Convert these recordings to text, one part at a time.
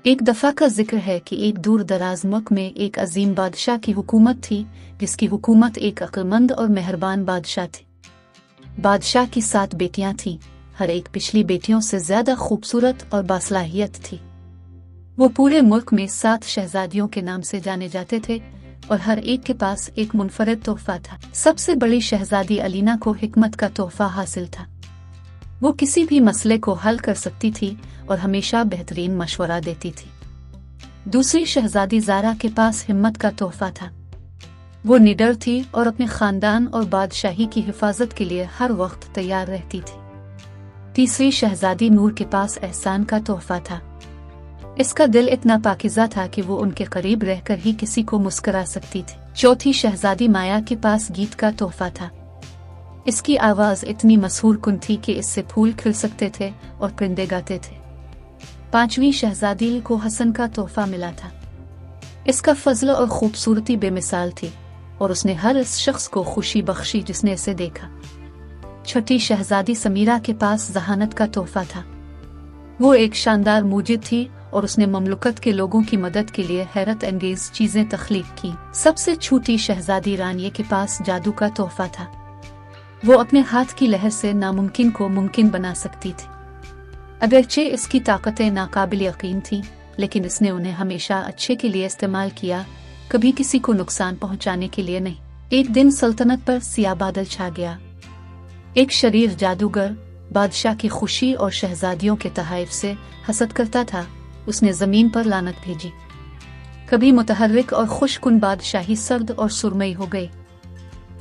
एक दफ़ा का जिक्र है कि एक दूर दराज मुल्क में एक अजीम बादशाह की हुकूमत थी, जिसकी हुकूमत एक अक्लमंद और मेहरबान बादशाह थी। बादशाह की 7 बेटियां थीं, हर एक पिछली बेटियों से ज्यादा खूबसूरत और बासलाहियत थी। वो पूरे मुल्क में 7 शहजादियों के नाम से जाने जाते थे और हर एक के पास एक मुनफरद तोहफा था। सबसे बड़ी शहजादी अलीना को हिकमत का तोहफा हासिल था। वो किसी भी मसले को हल कर सकती थी और हमेशा बेहतरीन मशवरा देती थी। दूसरी शहजादी ज़ारा के पास हिम्मत का तोहफा था। वो निडर थी और अपने खानदान और बादशाही की हिफाजत के लिए हर वक्त तैयार रहती थी। तीसरी शहजादी नूर के पास एहसान का तोहफा था। इसका दिल इतना पाकिज़ा था कि वो उनके करीब रहकर ही किसी को मुस्कुरा सकती थी। चौथी शहजादी माया के पास गीत का तोहफा था। इसकी आवाज़ इतनी मशहूर कुन थी कि इससे फूल खिल सकते थे और परिंदे गाते थे। पांचवी शहजादी को हसन का तोहफा मिला था। इसका फजल और खूबसूरती बेमिसाल थी और उसने हर इस शख्स को खुशी बख्शी जिसने इसे देखा। छठी शहजादी समीरा के पास जहानत का तोहफा था। वो एक शानदार मूजिद थी और उसने ममलुकत के लोगों की मदद के लिए हैरत अंगेज चीजें तख्लीक की। सबसे छोटी शहजादी रानिया के पास जादू का तोहफा था। वो अपने हाथ की लहर से नामुमकिन को मुमकिन बना सकती थी। अगरचे इसकी ताकतें नाकाबिल यकीन थीं, लेकिन इसने उन्हें हमेशा अच्छे के लिए इस्तेमाल किया, कभी किसी को नुकसान पहुंचाने के लिए नहीं। एक दिन सल्तनत पर सियाह बादल छा गया। एक शरीर जादूगर बादशाह की खुशी और शहजादियों के तहाइफ से हसद करता था। उसने जमीन पर लानत भेजी। कभी मुतहर्रिक और खुशकुन बादशाही सर्द और सुरमई हो गई।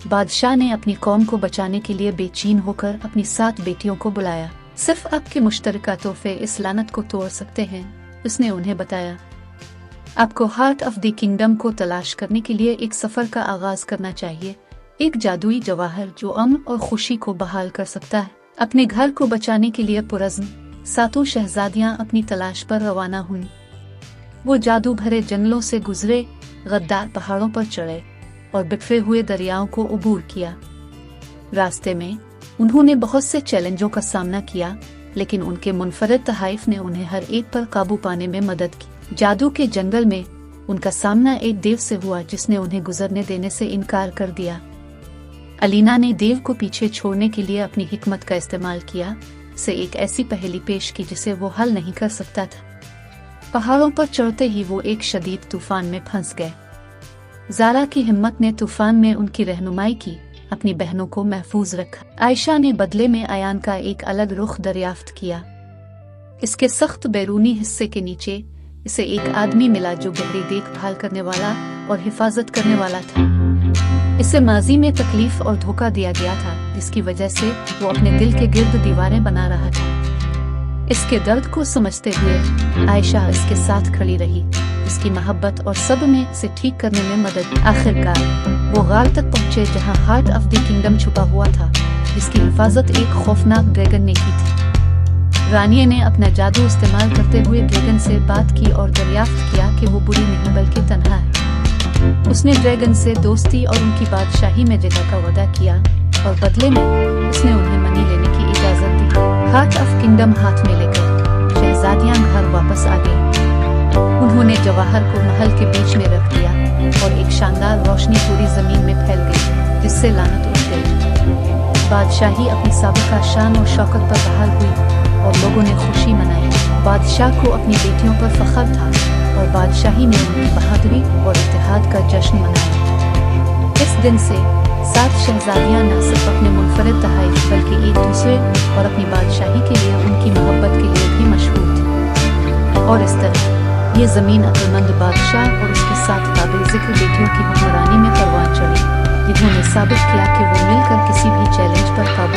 बादशाह ने अपनी कौम को बचाने के लिए बेचैन होकर अपनी 7 बेटियों को बुलाया। सिर्फ आपके मुश्तरका तोहफे इस लानत को तोड़ सकते हैं, उसने उन्हें बताया। आपको हार्ट ऑफ द किंगडम को तलाश करने के लिए एक सफर का आगाज करना चाहिए, एक जादुई जवाहर जो अमन और खुशी को बहाल कर सकता है। अपने घर को बचाने के लिए पुरज़्म 7 शहजादियां अपनी तलाश पर रवाना हुईं। वो जादू भरे जंगलों से गुजरे, गद्दार पहाड़ों पर चढ़े और बिखरे हुए दरियाओं को अबूर किया। रास्ते में उन्होंने बहुत से चैलेंजों का सामना किया, लेकिन उनके मुनफरद तहाइफ ने उन्हें हर एक पर काबू पाने में मदद की। जादू के जंगल में उनका सामना एक देव से हुआ जिसने उन्हें गुजरने देने से इनकार कर दिया। अलीना ने देव को पीछे छोड़ने के लिए अपनी हिकमत का इस्तेमाल किया, से एक ऐसी पहेली पेश की जिसे वो हल नहीं कर सकता था। पहाड़ों पर चढ़ते ही वो एक शदीद तूफान में फंस गए। ज़ारा की हिम्मत ने तूफान में उनकी रहनुमाई की, अपनी बहनों को महफूज रखा। आयशा ने बदले में अयान का एक अलग रुख दरियाफ्त किया। इसके सख्त बैरूनी हिस्से के नीचे इसे एक आदमी मिला जो गहरी देखभाल करने वाला और हिफाजत करने वाला था। इसे माजी में तकलीफ और धोखा दिया गया था, जिसकी वजह से वो अपने दिल के गिर्द दीवारें बना रहा था। इसके दर्द को समझते हुए आयशा इसके साथ खड़ी रही, इसकी मोहब्बत और सब्र में इसे ठीक करने में मदद। आखिरकार वो गार तक पहुंचे जहां हार्ट ऑफ द किंगडम छुपा हुआ था, जिसकी हिफाजत एक खौफनाक ड्रैगन ने की थी। रानिया ने अपना जादू इस्तेमाल करते हुए ड्रैगन से बात की और दरियाफ्त किया कि वो बुरी नहीं बल्कि तन्हा है। उसने ड्रैगन से दोस्ती और उनकी बादशाही में जगह का वादा किया और बदले में उसने उन्हें मनी लेने की इजाजत दी। हार्ट ऑफ किंगडम हाथ में लेकर शहजादियां घर वापस आ गईं। उन्होंने जवाहर को महल के बीच में रख दिया और एक शानदार रोशनी पूरी जमीन में फैल गई, जिससे लानत उठ गई। बादशाही अपनी साबिका शान और शौकत पर बहाल हुई और लोगों ने खुशी मनाई। बादशाह को अपनी बेटियों पर फख्र था और बादशाही ने उनकी बहादुरी और इत्तेहाद का जश्न मनाया। इस दिन से 7 शहजादियां न सिर्फ अपने मुनफरद तहाइफ बल्कि एक दूसरे और अपनी बादशाही के लिए उनकी मोहब्बत के लिए भी मशहूर थी। और इस तरह ये ज़मीन अक्लमंद बादशाह और उसकी 7 काबिल ज़िक्र बेटियों की हुक्मरानी में परवान चढ़ी, जिन्होंने साबित किया कि वो मिलकर किसी भी चैलेंज पर काबू